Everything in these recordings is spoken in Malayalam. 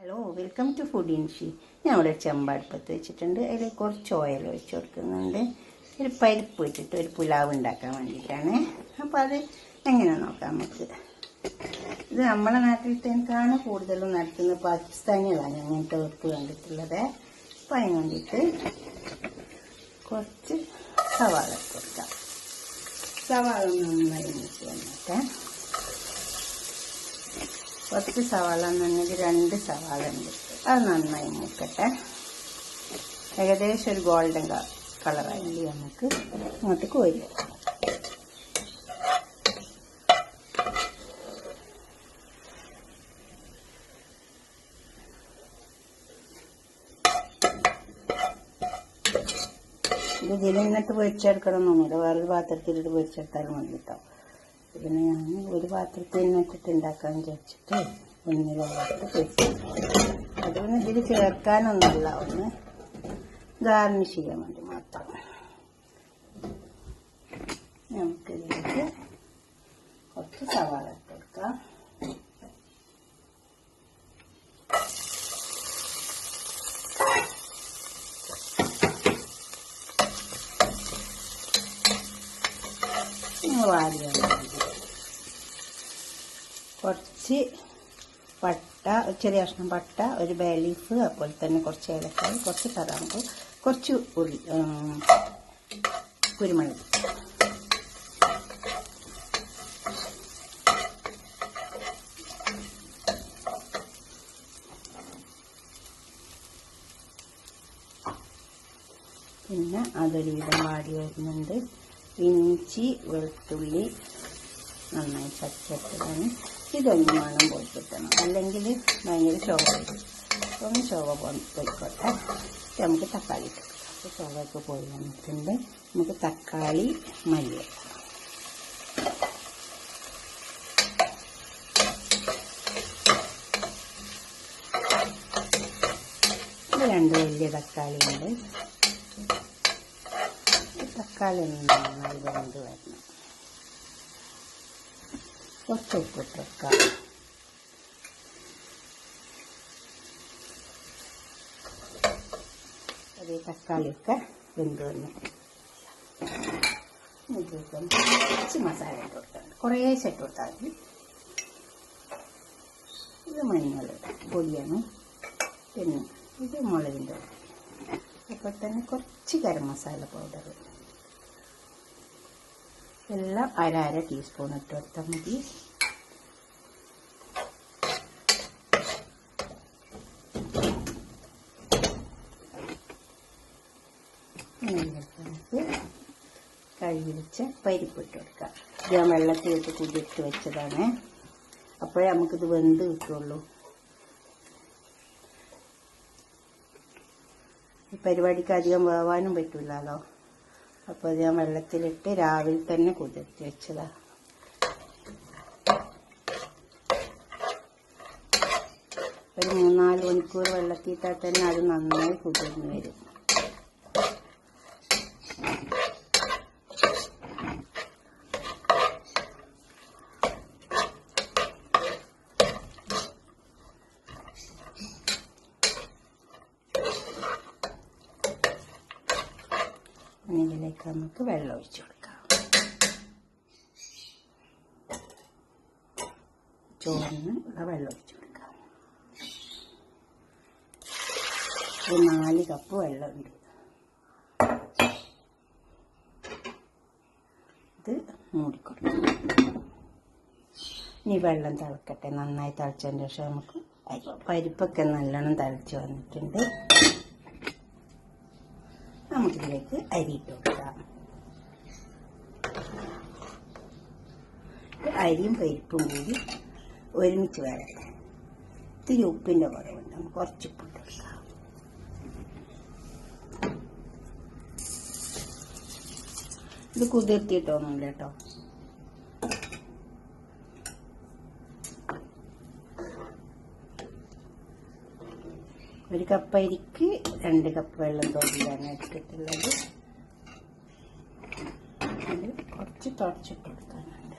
ഹലോ, വെൽക്കം ടു ഫുഡ് ഇൻഷി. ഞാൻ ഇവിടെ ചെമ്പടുപ്പത്ത് വെച്ചിട്ടുണ്ട്. അതിൽ കുറച്ച് ഓയിൽ ഒഴിച്ച് കൊടുക്കുന്നുണ്ട്. ഒരു പരിപ്പ് ഇട്ടിട്ട് ഒരു പുലാവ് ഉണ്ടാക്കാൻ വേണ്ടിയിട്ടാണ്. അപ്പോൾ അത് എങ്ങനെ നോക്കാം നമുക്ക്. ഇത് നമ്മളെ നാട്ടിലത്തേക്കാണ് കൂടുതലും നടത്തുന്നത്. പാകിസ്ഥാനികളാണ് അങ്ങനത്തെ വെപ്പ് കണ്ടിട്ടുള്ളത്. അപ്പോൾ അതിന് വേണ്ടിയിട്ട് കുറച്ച് സവാള കൊടുക്കാം. സവാള നന്നായി മിക്സ് വന്നിട്ട് കുറച്ച് സവാള എന്നുണ്ടെങ്കിൽ 2 സവാള ഉണ്ട്. അത് നന്നായി മൂക്കട്ടെ. ഏകദേശം ഒരു ഗോൾഡൻ കളറായി നമുക്ക് ഇങ്ങോട്ട് കോരി വെക്കാം. ഇത് ഇതിൽ നിന്നിട്ട് പൊരിച്ചെടുക്കണമെന്നൊന്നുമില്ല. വേറൊരു പാത്രത്തിലിട്ട് പൊരിച്ചെടുത്താലും മതി കേട്ടോ. പിന്നെ ഞാൻ ഒരു പാത്രത്തിൽ നിന്നിട്ട് ഉണ്ടാക്കാൻ വിചാരിച്ചിട്ട് ഒന്നിലോട്ട് പൊരിച്ചു. അതുകൊണ്ട് ഇതിൽ ചേർക്കാനൊന്നുമില്ല, ഒന്ന് ഗാർണിഷ് ചെയ്യാൻ വേണ്ടി മാത്രം. നമുക്കിതിലേക്ക് കുറച്ച് സവാള ഇട്ട് കൊടുക്കാം. വാരി കുറച്ച് പട്ട, ചെറിയ കഷ്ണം പട്ട, ഒരു ബേ ലീഫ്, അതുപോലെ തന്നെ കുറച്ച് ഏലക്കായ്, കുറച്ച് കറാമ്പ്, കുറച്ച് കുരുമുളക്. പിന്നെ അതൊരുവിധം വാടി വരുന്നുണ്ട്. ഇഞ്ചി, വെളുത്തുള്ളി നന്നായി ചതച്ചിട്ടതാണ്. ഇതൊന്നും വേണം പോയി കിട്ടണം, അല്ലെങ്കിൽ ഭയങ്കര ചുവ വരും. ഒന്ന് ചുവ പോയിക്കോട്ടെ. നമുക്ക് തക്കാളി ഇട്ട് കൊടുക്കാം. അപ്പോൾ ചുവയൊക്കെ പോയി വന്നിട്ടുണ്ട്. നമുക്ക് തക്കാളി, മല്ലി ഇത് 2 വലിയ തക്കാളി ഉണ്ട്. തക്കാളി ഒന്ന് നന്നായി വെന്ത് വരണം. കുറച്ച് ഉപ്പിട്ട് വെക്കാം. അതേ തക്കാളിയൊക്കെ വെന്ത് വന്നു. കുറച്ച് മസാല ഇട്ട് കൊടുക്കാം. കുറേശ്ശെ ഇട്ട് കൊടുത്താൽ മതി. ഇത് മഞ്ഞൾ പൊടിയാണ്. പിന്നെ ഇത് മുളകിൻ്റെ പൊടി. അപ്പോൾ തന്നെ കുറച്ച് ഗരം മസാല പൗഡർ എല്ലാം അര ടീസ്പൂൺ ഇട്ട് കൊടുത്താൽ മതി. നമുക്ക് കഴുകി വെച്ച പരിപ്പ് ഇട്ട് കൊടുക്കാം. ഇത് ഞാൻ വെള്ളത്തിലിട്ട് കുതിർത്ത് വെച്ചതാണ്. അപ്പോഴേ നമുക്കിത് വെന്ത് കിട്ടുള്ളൂ. ഈ പരിപാടിക്ക് അധികം വേവാനും പറ്റില്ലല്ലോ. അപ്പോൾ അത് ഞാൻ വെള്ളത്തിലിട്ട് രാവിലെ തന്നെ കുതിർത്ത് വെച്ചതാണ്. ഒരു 3-4 മണിക്കൂർ വെള്ളത്തിയിട്ടാൽ തന്നെ അത് നന്നായി കുതിർന്ന് വരും. ഇതിലേക്ക് നമുക്ക് വെള്ളം ഒഴിച്ചു കൊടുക്കാം. ചോറിന് വെള്ളം ഒഴിച്ചു കൊടുക്കാം. ഒരു 4 കപ്പ് വെള്ളമുണ്ട്. ഇത് മൂടിക്കൊടുക്കാം. ഇനി വെള്ളം തിളക്കട്ടെ. നന്നായി തിളച്ചതിന് ശേഷം നമുക്ക് പരിപ്പൊക്കെ നല്ലോണം തിളച്ച് വന്നിട്ടുണ്ട്. നമുക്കിതിലേക്ക് അരി ഇട്ട് കൊടുക്കാം. അരിയും പരിപ്പും കൂടി ഒരുമിച്ച് വരട്ടെ. ഇത്തിരി ഉപ്പിൻ്റെ കുറവുണ്ട്. നമുക്ക് കുറച്ച് ഉപ്പിട്ട് കൊടുക്കാം. ഇത് കുതിർത്തിയിട്ടൊന്നുമില്ല കേട്ടോ. ഒരു കപ്പ് അരിക്ക് 2 കപ്പ് വെള്ളം തോന്നിയാണ് എടുത്തിട്ടുള്ളത്. കുറച്ച് തുടച്ചിട്ട് കൊടുക്കാനുണ്ട്.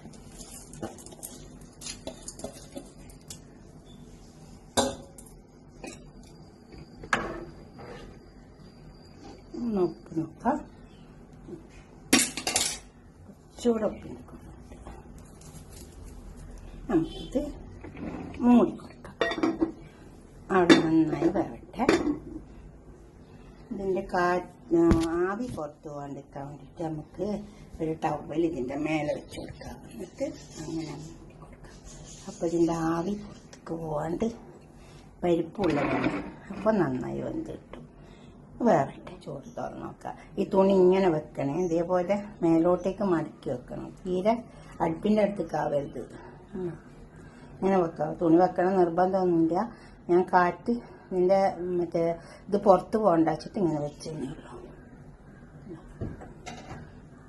കുറച്ചുകൂടെ ഒപ്പിനിക്കുന്നുണ്ട്. നമുക്കിത് മൂടി കൊടുക്കാം. അവിടെ നന്നായി വരട്ടെ. ഇതിൻ്റെ ആവി പുറത്ത് പോകാണ്ടിരിക്കാൻ വേണ്ടിയിട്ട് നമുക്ക് ഒരു ടവൽ ഇതിൻ്റെ മേലെ വെച്ച് കൊടുക്കാം. എന്നിട്ട് അങ്ങനെ മൂടി കൊടുക്കാം. അപ്പോൾ ഇതിൻ്റെ ആവി പുറത്തേക്ക് പോകാണ്ട് പരിപ്പുള്ളതാണ്. അപ്പോൾ നന്നായി വന്ന് കിട്ടും. വേറട്ടെ, ചോറ് തുറന്ന് നോക്കാം. ഈ തുണി ഇങ്ങനെ വെക്കണേ, ഇതേപോലെ മേലോട്ടേക്ക് മടക്കി വെക്കണം. തീരെ അടുപ്പിൻ്റെ അടുത്തേക്ക് ആവരുത്. ഇങ്ങനെ വെക്കാം. തുണി വെക്കണം നിർബന്ധമൊന്നുമില്ല. ഞാൻ കാറ്റ് ഇതിൻ്റെ മറ്റേ ഇത് പുറത്ത് പോകണ്ട വെച്ചിട്ട് ഇങ്ങനെ വെച്ചേ ഉള്ളൂ.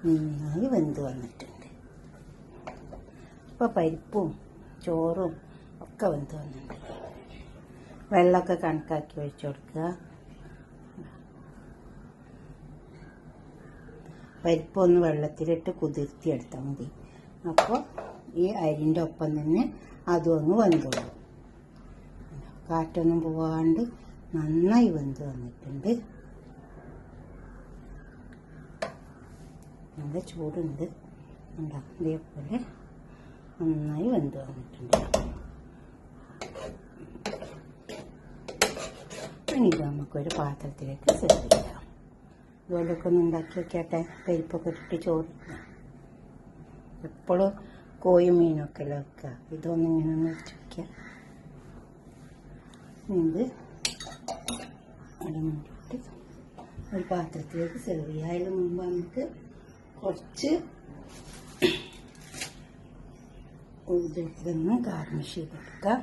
നന്നായി വെന്ത് വന്നിട്ടുണ്ട്. ഇപ്പോൾ പരിപ്പും ചോറും ഒക്കെ വെന്ത് വന്നിട്ടുണ്ട്. വെള്ളമൊക്കെ കണക്കാക്കി ഒഴിച്ചു കൊടുക്കുക. പരിപ്പൊന്ന് വെള്ളത്തിലിട്ട് കുതിർത്തിയെടുത്താൽ മതി. അപ്പോൾ ഈ അരിൻ്റെ ഒപ്പം തന്നെ അതും ഒന്ന് വെന്തോളും. കാറ്റൊന്നും പോകാണ്ട് നന്നായി വെന്ത് വന്നിട്ടുണ്ട്. നല്ല ചൂടുണ്ട്. ഇതേപോലെ നന്നായി വെന്ത് വന്നിട്ടുണ്ട്. ഇനി ഇത് നമുക്കൊരു പാത്രത്തിലേക്ക് സെർവ് ചെയ്യാം. ഇതുപോലൊക്കെ ഒന്ന് ഉണ്ടാക്കി വെക്കട്ടെ. പരിപ്പൊക്കെ ഇട്ടിട്ട് ചോറ് എപ്പോഴും കോയും മീനൊക്കെ അല്ലേ വെക്കുക. ഇതൊന്നും ഇങ്ങനെ ഒന്ന് വെച്ച് വയ്ക്കുക. ഇത് അടങ്ങിട്ട് ഒരു പാത്രത്തിലേക്ക് സെർവ് ചെയ്യുക. അതിന് മുമ്പ് നമുക്ക് കുറച്ച് ഇതിന്ന് ഗാർണിഷ് ചെയ്ത് കൊടുക്കാം.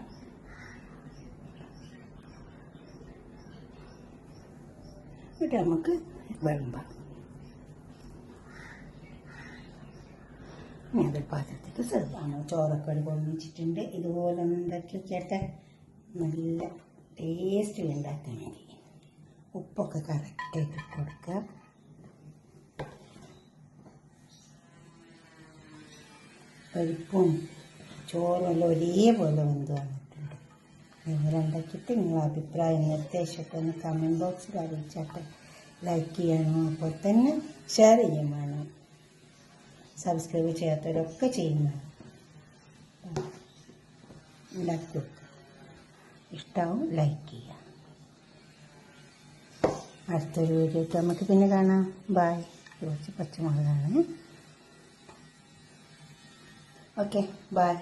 എന്നിട്ട് നമുക്ക് വിളമ്പാം. ഇനി അതൊരു പാത്രത്തേക്ക് സെർവ് ചെയ്യണം. ചോറൊക്കെ പൊന്നിച്ചിട്ടുണ്ട്. ഇതുപോലെ ഒന്ന് ഉണ്ടാക്കി വെക്കട്ടെ. നല്ല ടേസ്റ്റിൽ ഉണ്ടാക്കാൻ മതി. ഉപ്പൊക്കെ കറക്റ്റായിട്ട് കൊടുക്കുക. പരിപ്പും ചോറും എല്ലാം ഒരേപോലെ വെന്ത് വന്നിട്ടുണ്ട്. നിങ്ങൾ ഉണ്ടാക്കിയിട്ട് നിങ്ങളുടെ അഭിപ്രായം നിർദ്ദേശമൊക്കെ ഒന്ന് കമൻറ്റ് ബോക്സിൽ അറിയിച്ചാട്ടെ. ലൈക്ക് ചെയ്യണം, അപ്പോൾ തന്നെ ഷെയർ ചെയ്യും വേണം. സബ്സ്ക്രൈബ് ചെയ്യാത്തവരൊക്കെ ചെയ്യുന്നതാണ്. ഉണ്ടാക്കി വെക്കുക. ഇഷ്ടമാവും ലൈക്ക് ചെയ്യുക. അടുത്തൊരു വീഡിയോ നമുക്ക് പിന്നെ കാണാം. ബൈ. കുറച്ച് പച്ചമുളകാണ്. Okay, by.